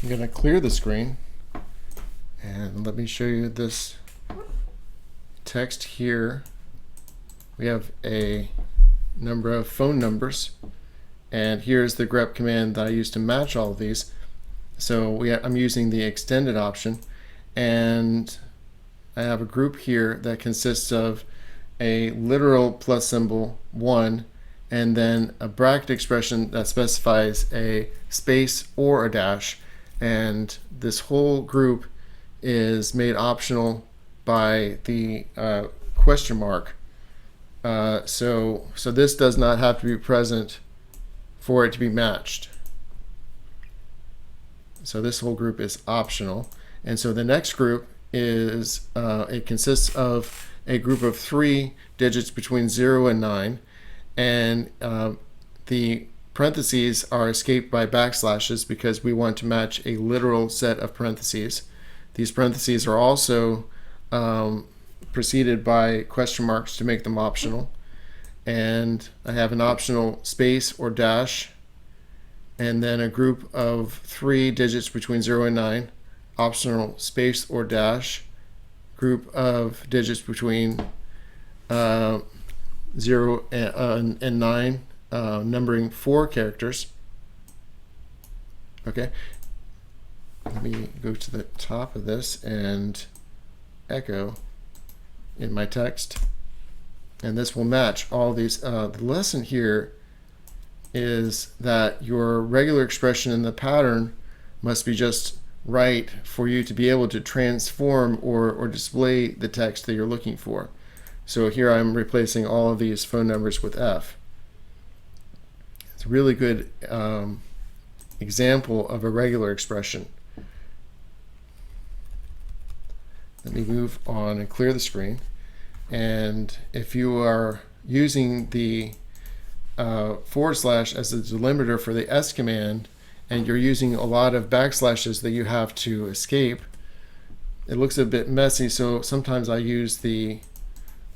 I'm going to clear the screen and let me show you this text here. We have a number of phone numbers, and here's the grep command that I use to match all of these. So I'm using the extended option, and I have a group here that consists of a literal plus symbol 1 and then a bracket expression that specifies a space or a dash, and this whole group is made optional by the question mark. So this does not have to be present for it to be matched. So this whole group is optional. And so the next group is, it consists of a group of 3 digits between 0 and 9. And the parentheses are escaped by backslashes because we want to match a literal set of parentheses. These parentheses are also preceded by question marks to make them optional. And I have an optional space or dash, and then a group of 3 digits between 0 and 9, optional space or dash, group of digits between 0 and 9, numbering 4 characters. Okay, let me go to the top of this and echo in my text, and this will match all these. The lesson here is that your regular expression in the pattern must be just right for you to be able to transform or display the text that you're looking for. So here I'm replacing all of these phone numbers with F. It's a really good example of a regular expression. Let me move on and clear the screen. And if you are using the / as a delimiter for the S command, and you're using a lot of backslashes that you have to escape, it looks a bit messy, so sometimes I use the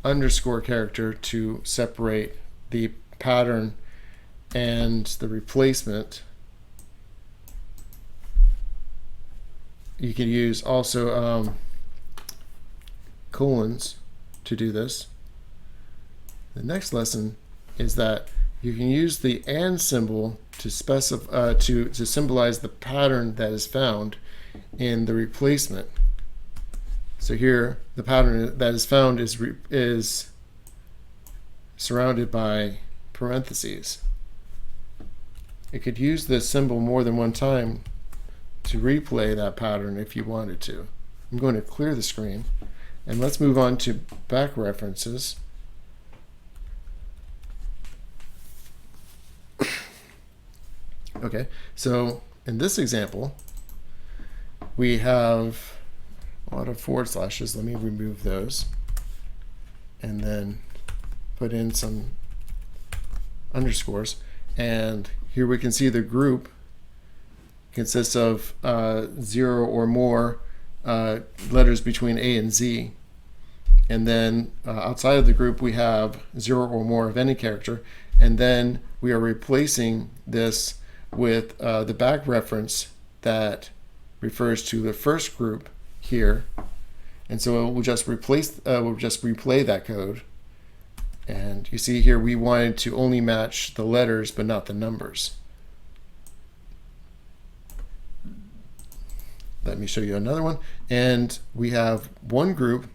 underscore character to separate the pattern and the replacement. You can use also colons to do this. The next lesson is that you can use the and symbol to specify to symbolize the pattern that is found in the replacement. So here the pattern that is found is surrounded by parentheses. It could use this symbol more than one time to replay that pattern if you wanted to. I'm going to clear the screen, and let's move on to back references. Okay, so in this example, we have a lot of forward slashes. Let me remove those and then put in some underscores. And here we can see the group consists of 0 or more letters between A and Z. And then outside of the group, we have 0 or more of any character. And then we are replacing this with the back reference that refers to the first group here, and so we'll just replay that code. And you see here we wanted to only match the letters but not the numbers. Let me show you another one. And we have one group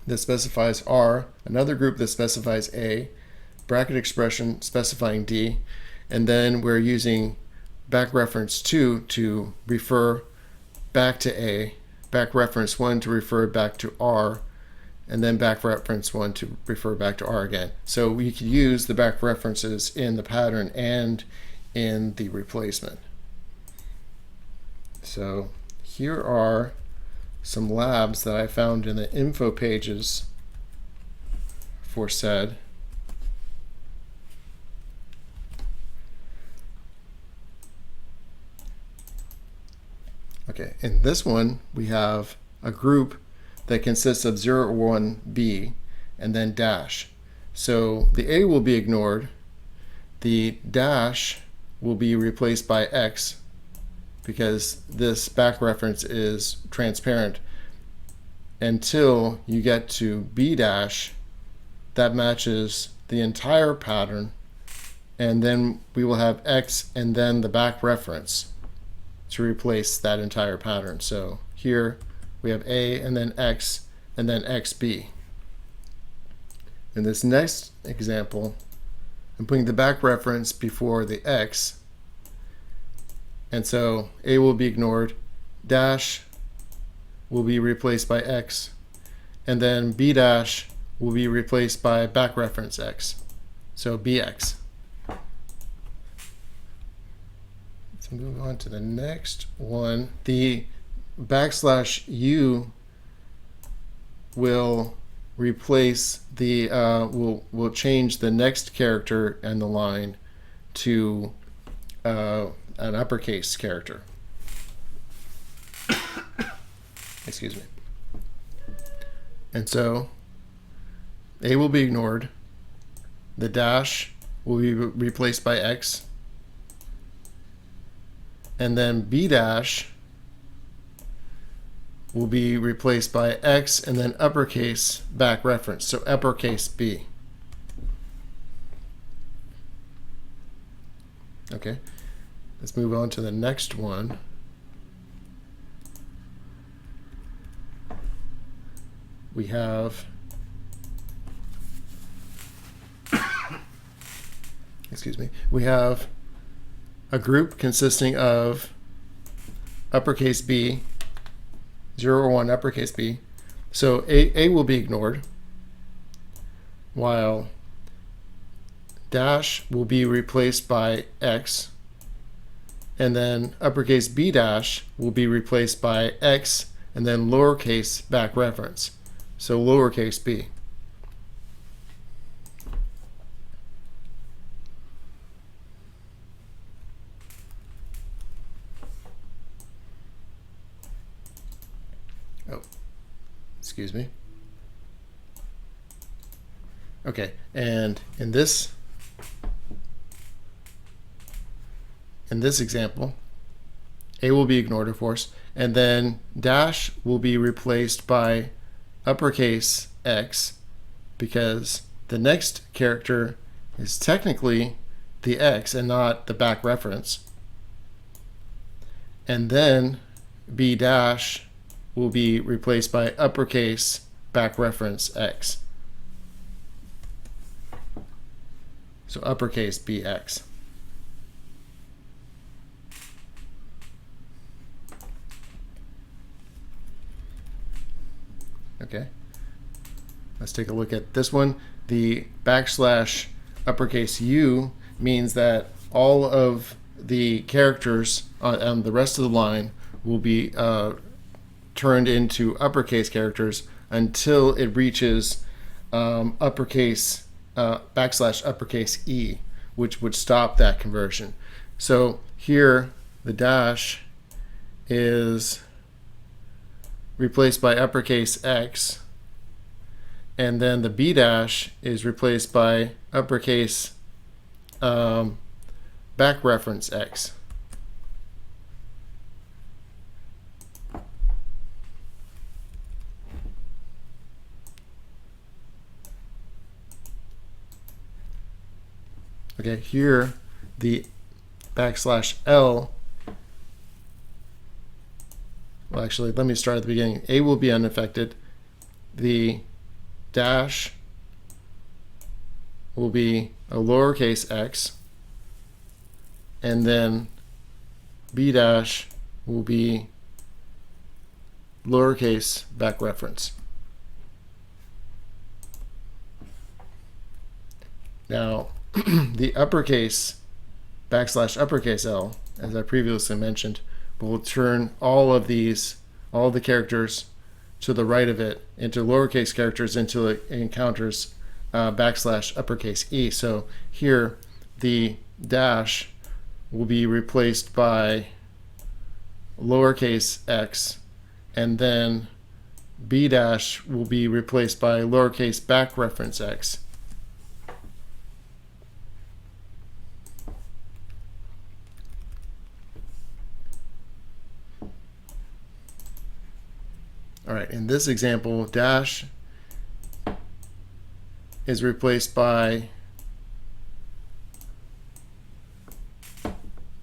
that specifies R, another group that specifies A, bracket expression specifying D, and then we're using back reference 2 to refer back to A, back reference 1 to refer back to R, and then back reference 1 to refer back to R again. So we could use the back references in the pattern and in the replacement. So here are some labs that I found in the info pages for SED. Okay, in this one we have a group that consists of 0 or 1 B and then dash. So the A will be ignored, the dash will be replaced by X, because this back reference is transparent until you get to B dash that matches the entire pattern, and then we will have X and then the back reference to replace that entire pattern. So here we have A and then X and then XB. In this next example, I'm putting the back reference before the X, and so A will be ignored, dash will be replaced by X, and then B dash will be replaced by back reference X, so BX. Let's move on to the next one. The \U will replace the will change the next character in the line to an uppercase character. Excuse me. And so A will be ignored. The dash will be replaced by X. And then B dash will be replaced by X and then uppercase back reference, so uppercase B. Okay, let's move on to the next one. We have we have a group consisting of uppercase B, 0 or 1 uppercase B. So A will be ignored, while dash will be replaced by X, and then uppercase B dash will be replaced by X and then lowercase back reference, so lowercase b. Oh, excuse me. Okay, and in this example, A will be ignored, of course, and then dash will be replaced by uppercase X because the next character is technically the X and not the back reference. And then B dash will be replaced by uppercase back reference X. So uppercase BX. Okay, let's take a look at this one. The backslash uppercase U means that all of the characters on the rest of the line will be turned into uppercase characters until it reaches uppercase backslash uppercase E, which would stop that conversion. So here the dash is replaced by uppercase X, and then the B dash is replaced by uppercase back reference X. Okay, here the backslash L, well, actually, let me start at the beginning. A will be unaffected. The dash will be a lowercase x, and then B dash will be lowercase back reference. Now, the uppercase backslash uppercase L, as I previously mentioned, will turn all the characters to the right of it into lowercase characters until it encounters backslash uppercase E. So here the dash will be replaced by lowercase x, and then B dash will be replaced by lowercase back reference x. All right, in this example, dash is replaced by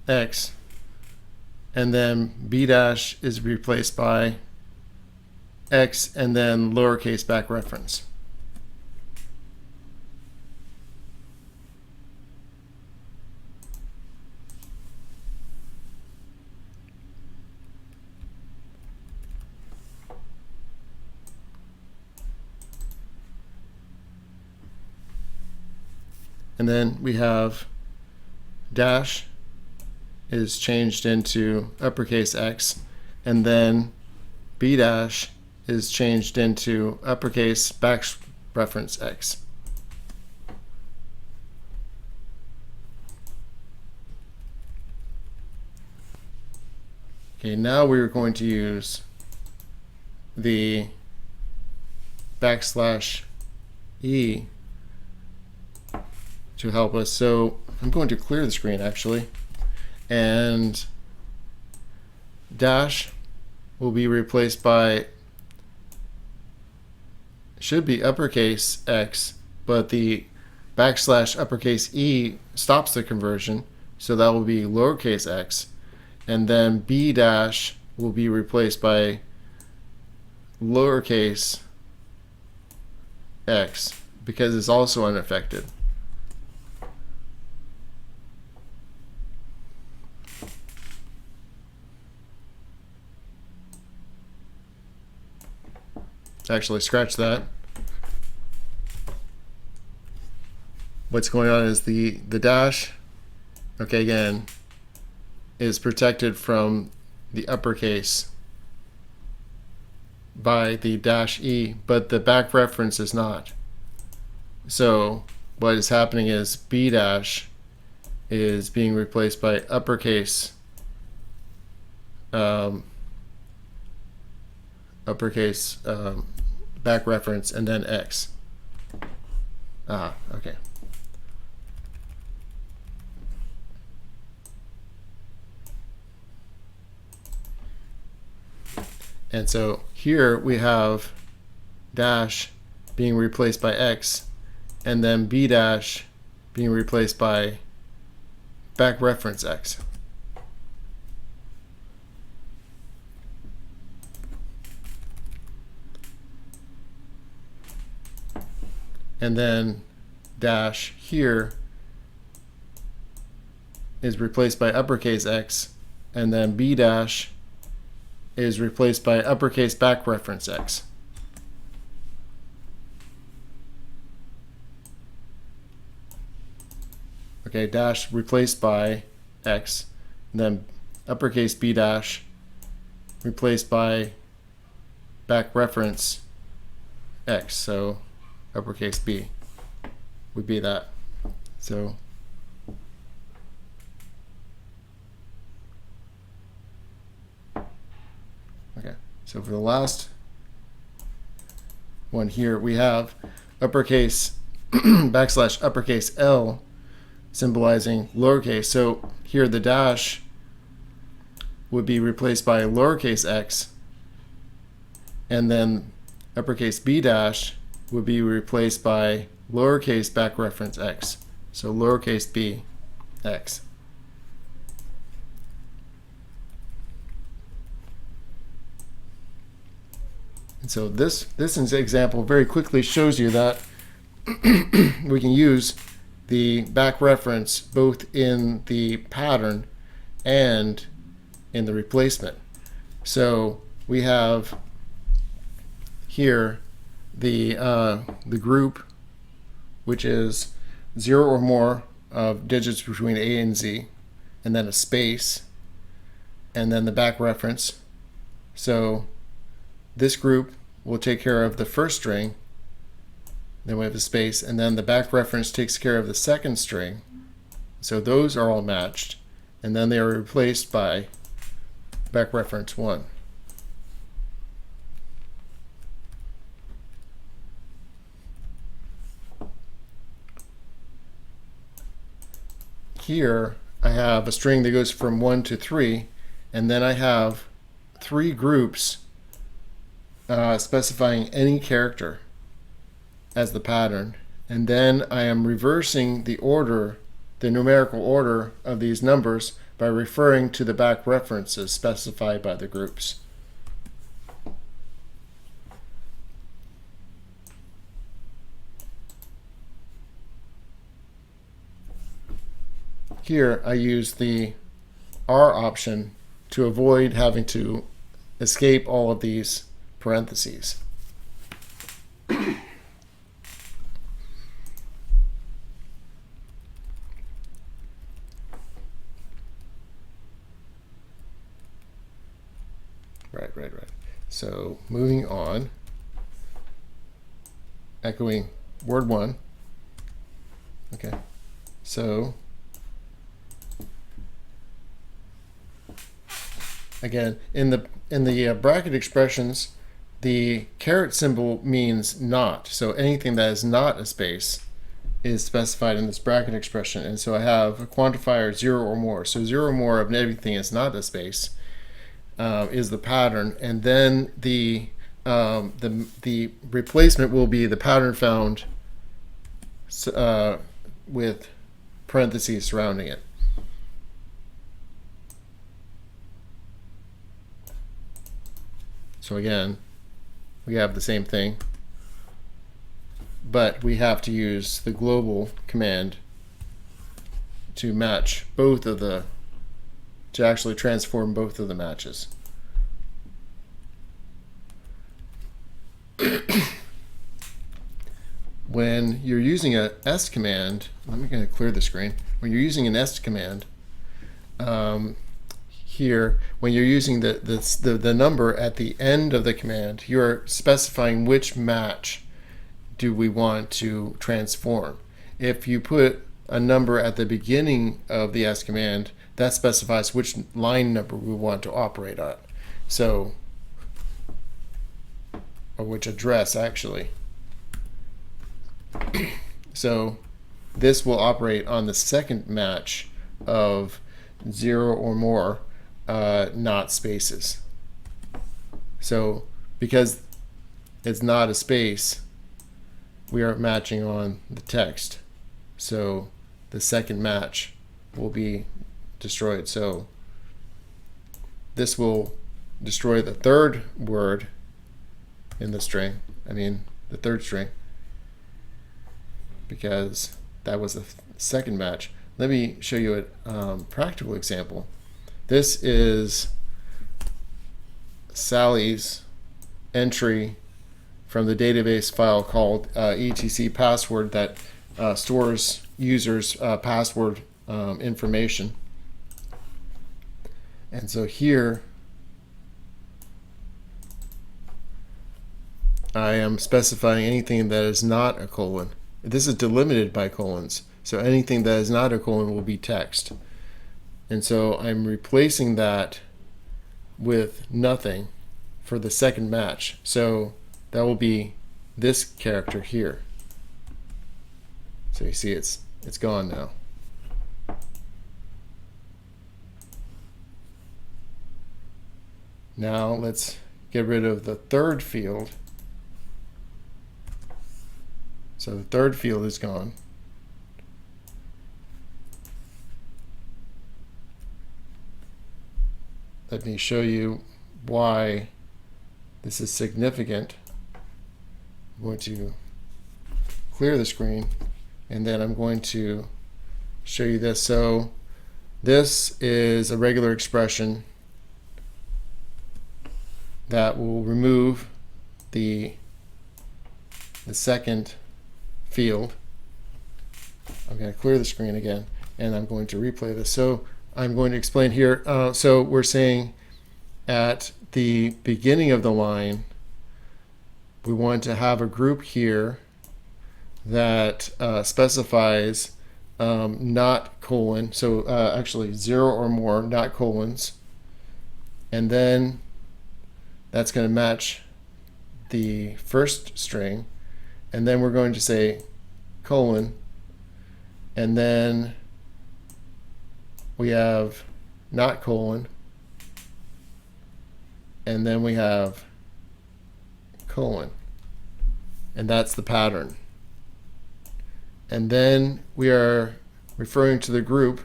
X, and then B dash is replaced by X and then lowercase back reference. And then we have dash is changed into uppercase X, and then B dash is changed into uppercase back reference X. Okay, now we're going to use the \E to help us. So I'm going to clear the screen actually, and dash will be replaced by, should be uppercase X, but the \uppercase E stops the conversion, so that will be lowercase x, and then B dash will be replaced by lowercase x because it's also unaffected. Actually, scratch that. What's going on is the dash, okay, again, is protected from the uppercase by the -E, but the back reference is not. So what is happening is B dash is being replaced by uppercase back reference and then X. Okay. And so here we have dash being replaced by X, and then B dash being replaced by back reference X. And then dash here is replaced by uppercase X, and then B dash is replaced by uppercase back reference X. Okay, dash replaced by X, and then uppercase B dash replaced by back reference X. So uppercase B would be that. So okay, so for the last one here, we have uppercase \uppercase L symbolizing lowercase. So here the dash would be replaced by lowercase x, and then uppercase B dash would be replaced by lowercase back reference x. So lowercase b x. And so this example very quickly shows you that we can use the back reference both in the pattern and in the replacement. So we have here the group, which is 0 or more of digits between A and Z, and then a space, and then the back reference. So this group will take care of the first string, then we have a space, and then the back reference takes care of the second string. So those are all matched, and then they are replaced by back reference 1. Here I have a string that goes from 1 to 3, and then I have 3 groups specifying any character as the pattern, and then I am reversing the order, the numerical order of these numbers by referring to the back references specified by the groups. Here I use the R option to avoid having to escape all of these parentheses. Right. So moving on, echoing word 1. Okay, so again, in the bracket expressions, the caret symbol means not. So anything that is not a space is specified in this bracket expression. And so I have a quantifier 0 or more. So 0 or more of everything is not a space is the pattern. And then the replacement will be the pattern found with parentheses surrounding it. So again, we have the same thing, but we have to use the global command to match both of the, to actually transform both of the matches. When you're using a S command, I'm going to clear the screen. When you're using an S command, here, when you're using the number at the end of the command, you're specifying which match do we want to transform. If you put a number at the beginning of the S command, that specifies which line number we want to operate on. So, or which address actually. So this will operate on the second match of 0 or more not spaces. So because it's not a space, we are matching on the text. So the second match will be destroyed. So this will destroy the third word in the string, the third string, because that was the second match. Let me show you a practical example. This is Sally's entry from the database file called etc password that stores users' password information. And so here I am specifying anything that is not a colon. This is delimited by colons, so anything that is not a colon will be text. And so I'm replacing that with nothing for the second match. So that will be this character here. So you see it's gone now. Now let's get rid of the third field. So the third field is gone. Let me show you why this is significant. I'm going to clear the screen, and then I'm going to show you this. So this is a regular expression that will remove the second field. I'm going to clear the screen again, and I'm going to replay this. So I'm going to explain here. So we're saying at the beginning of the line, we want to have a group here that specifies not colon, so actually 0 or more, not colons, and then that's going to match the first string, and then we're going to say colon, and then we have not colon, and then we have colon. And that's the pattern. And then we are referring to the group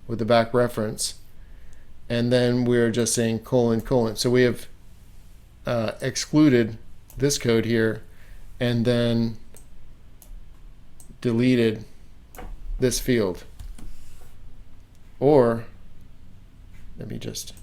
with the back reference. And then we're just saying colon, colon. So we have excluded this code here and then deleted this field. Or, let me just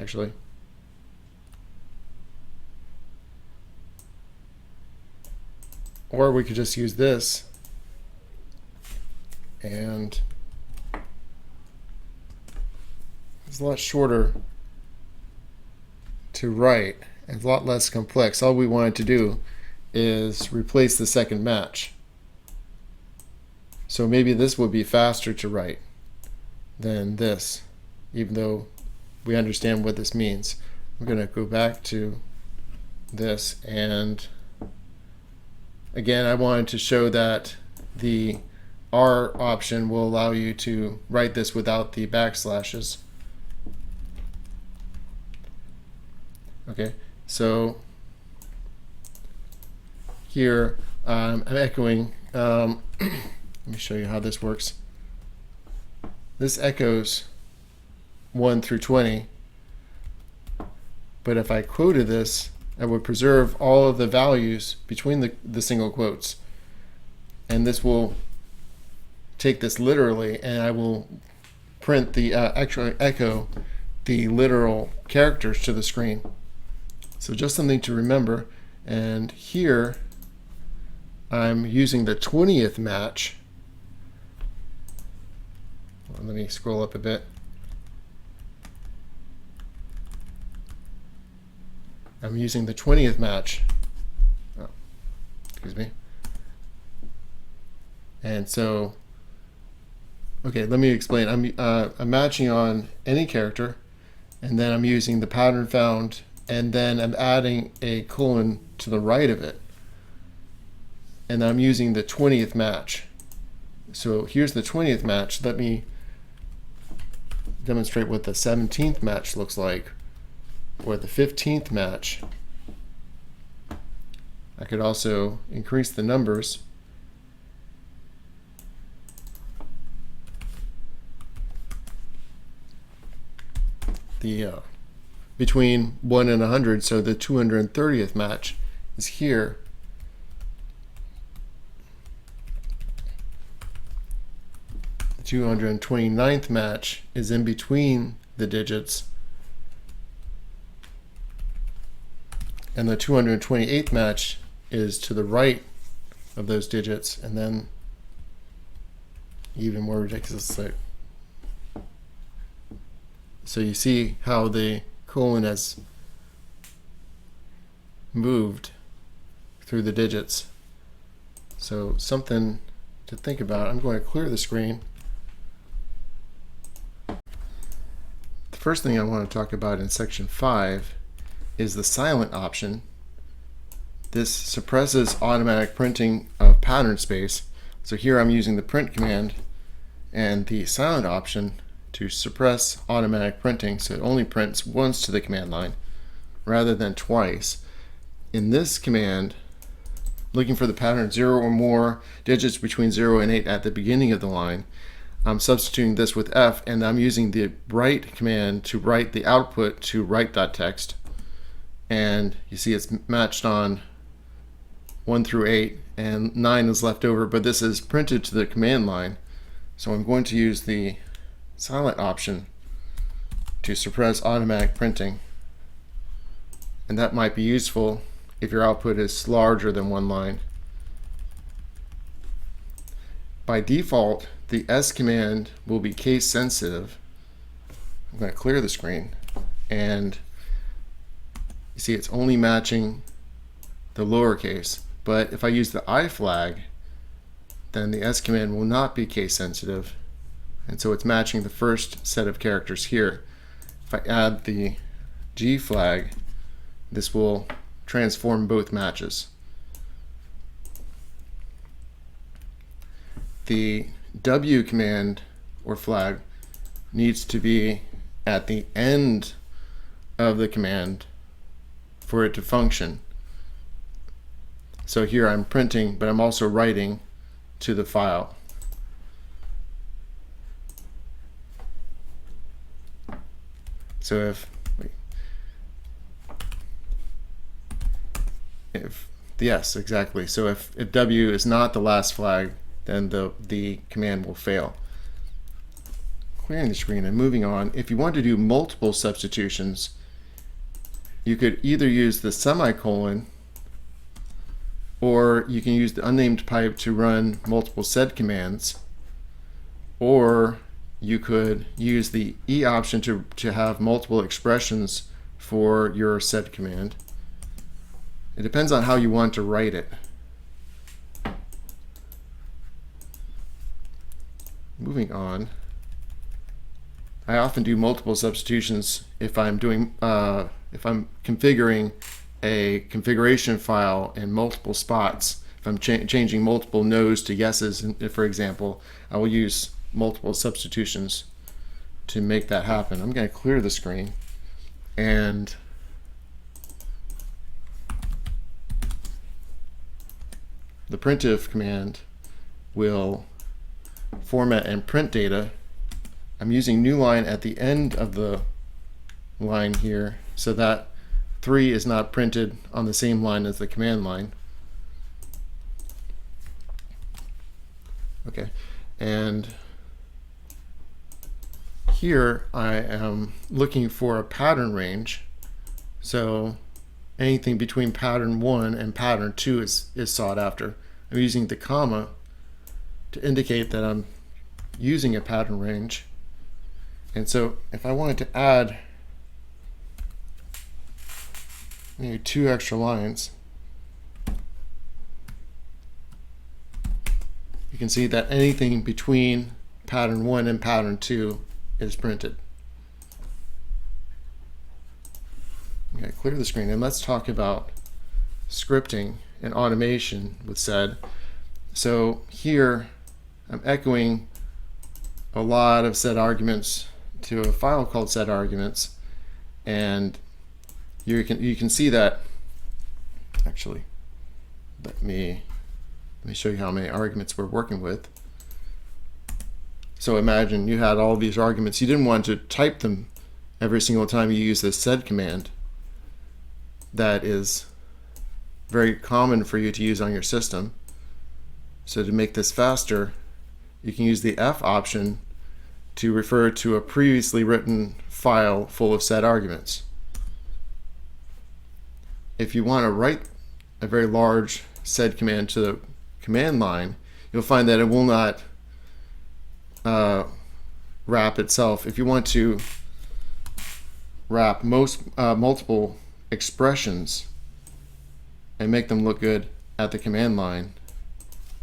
actually, or we could just use this and it's a lot shorter to write and a lot less complex. All we wanted to do is replace the second match. So maybe this would be faster to write than this, even though we understand what this means. I'm going to go back to this, and again, I wanted to show that the R option will allow you to write this without the backslashes. Okay, so here I'm echoing. Let me show you how this works. This echoes 1 through 20, but if I quoted this, I would preserve all of the values between the single quotes, and this will take this literally, and I will print the actually echo the literal characters to the screen. So just something to remember. And here I'm using the 20th match. Well, let me scroll up a bit. I'm using the 20th match. Oh, excuse me. And so, okay, let me explain. I'm matching on any character, and then I'm using the pattern found, and then I'm adding a colon to the right of it. And I'm using the 20th match. So here's the 20th match. Let me demonstrate what the 17th match looks like, or the 15th match. I could also increase the numbers. Between 1 and 100, so the 230th match is here. The 229th match is in between the digits, and the 228th match is to the right of those digits, and then even more ridiculous. So you see how the colon has moved through the digits. So something to think about. I'm going to clear the screen. The first thing I want to talk about in section 5 is the silent option. This suppresses automatic printing of pattern space. So here I'm using the print command and the silent option to suppress automatic printing, so it only prints once to the command line rather than twice. In this command, looking for the pattern 0 or more digits between 0 and 8 at the beginning of the line, I'm substituting this with F, and I'm using the write command to write the output to write.text. And you see it's matched on 1 through 8, and 9 is left over, but this is printed to the command line. So I'm going to use the silent option to suppress automatic printing, and that might be useful if your output is larger than one line. By default, the S command will be case sensitive. I'm going to clear the screen, and you see it's only matching the lowercase, but if I use the I flag, then the S command will not be case sensitive. And so it's matching the first set of characters here. If I add the G flag, this will transform both matches. The W command or flag needs to be at the end of the command for it to function. So here I'm printing, but I'm also writing to the file. So yes, exactly. So if W is not the last flag, then the command will fail. Clearing the screen and moving on. If you want to do multiple substitutions, you could either use the semicolon, or you can use the unnamed pipe to run multiple sed commands, or you could use the E option to have multiple expressions for your sed command. It depends on how you want to write it. Moving on. I often do multiple substitutions if I'm configuring a configuration file in multiple spots. If I'm changing multiple no's to yeses, for example, I will use multiple substitutions to make that happen. I'm going to clear the screen, and the printf command will format and print data. I'm using new line at the end of the line here so that 3 is not printed on the same line as the command line. Okay, and here I am looking for a pattern range. So anything between pattern 1 and pattern 2 is sought after. I'm using the comma to indicate that I'm using a pattern range. And so if I wanted to add maybe 2 extra lines, you can see that anything between pattern 1 and pattern 2 is printed. Okay, clear the screen, and let's talk about scripting and automation with sed. So here I'm echoing a lot of sed arguments to a file called sed arguments, and you can see that. Actually, let me show you how many arguments we're working with. So imagine you had all these arguments. You didn't want to type them every single time you use this sed command. That is very common for you to use on your system. So to make this faster, you can use the F option to refer to a previously written file full of sed arguments. If you want to write a very large sed command to the command line, you'll find that it will not wrap itself. If you want to wrap multiple expressions and make them look good at the command line,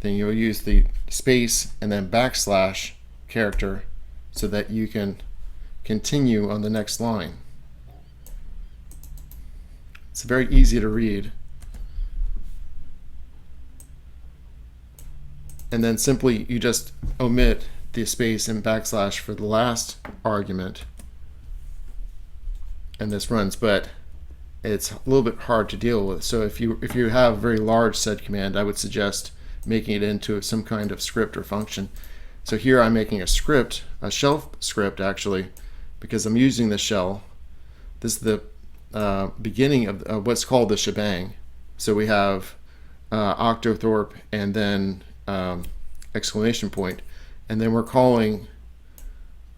then you'll use the space and then backslash character so that you can continue on the next line. It's very easy to read. And then simply you just omit the space and backslash for the last argument, and this runs, but it's a little bit hard to deal with. So if you have a very large sed command, I would suggest making it into some kind of script or function. So here I'm making a script, a shell script actually, because I'm using the shell. This is the beginning of what's called the shebang. So we have octothorpe and then exclamation point, and then we're calling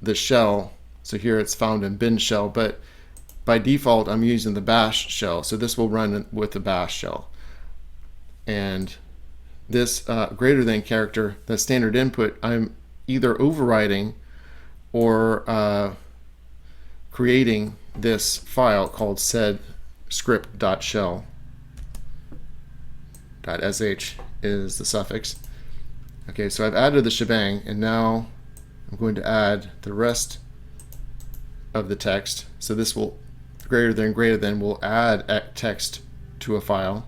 the shell. So here it's found in bin shell, but by default I'm using the bash shell. So this will run with the bash shell. And this greater than character, the standard input, I'm either overriding or creating this file called sed script.shell. .sh is the suffix. Okay, so I've added the shebang, and now I'm going to add the rest of the text. So this will greater than will add text to a file.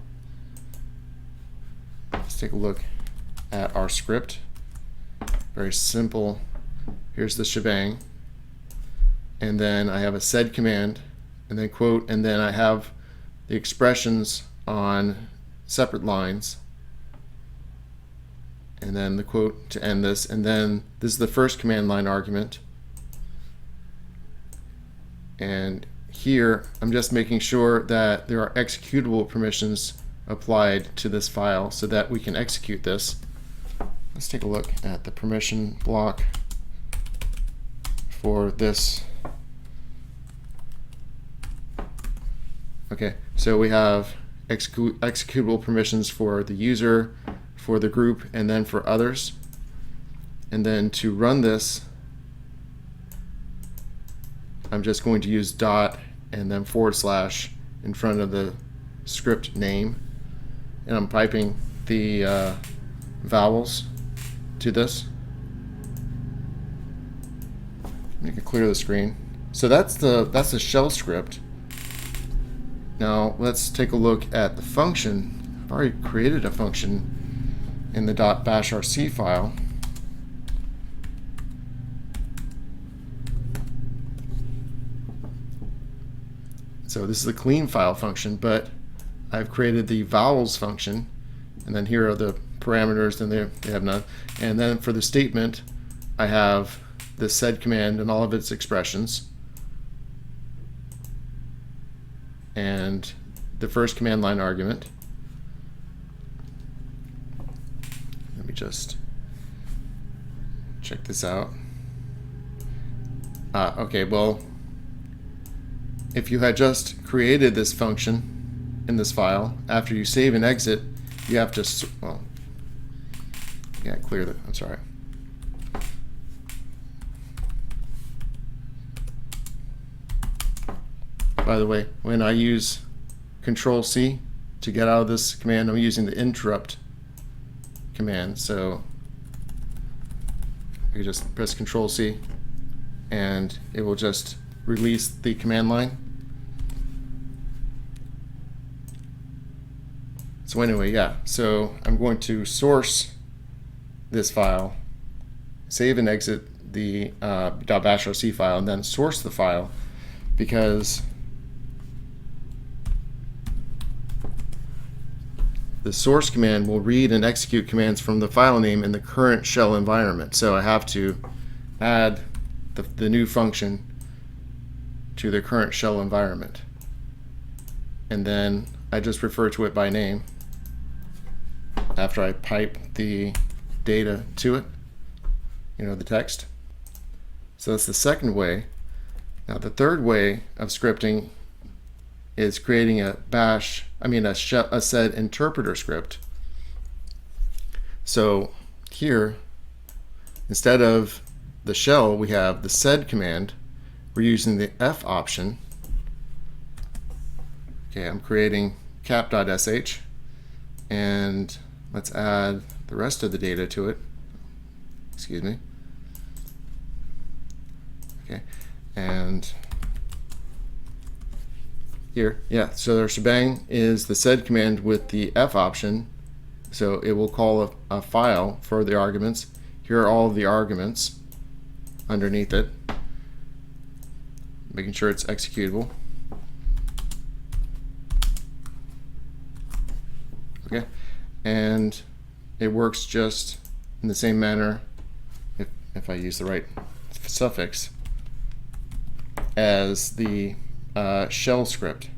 Let's take a look at our script. Very simple. Here's the shebang. And then I have a sed command, and then quote, and then I have the expressions on separate lines, and then the quote to end this, and then this is the first command line argument. And here I'm just making sure that there are executable permissions applied to this file so that we can execute this. Let's take a look at the permission block for this. Okay, so we have executable permissions for the user, for the group, and then for others. And then to run this, I'm just going to use dot and then / in front of the script name. And I'm piping the vowels to this. Make it clear the screen. So that's the shell script. Now let's take a look at the function. I've already created a function in the .bashrc file. So this is a clean file function, but I've created the vowels function, and then here are the parameters, and they have none. And then for the statement, I have the sed command and all of its expressions, and the first command line argument. Let me just check this out. Okay, well, if you had just created this function in this file, after you save and exit, you have to, well, yeah, clear that, I'm sorry. By the way, when I use Control-C to get out of this command, I'm using the interrupt command. So you just press Control-C and it will just release the command line. So anyway, yeah, so I'm going to source this file, save and exit the .bashrc file, and then source the file, because the source command will read and execute commands from the file name in the current shell environment. So I have to add the new function to the current shell environment. And then I just refer to it by name after I pipe the data to it, the text. So that's the second way. Now the third way of scripting is creating a sed interpreter script. So here, instead of the shell, we have the sed command. We're using the F option. Okay, I'm creating cap.sh, and let's add the rest of the data to it. Excuse me. Okay, and here, yeah, so our shebang is the sed command with the F option. So it will call a file for the arguments. Here are all of the arguments underneath it, making sure it's executable. Okay, and it works just in the same manner, if I use the right suffix, as the shell script.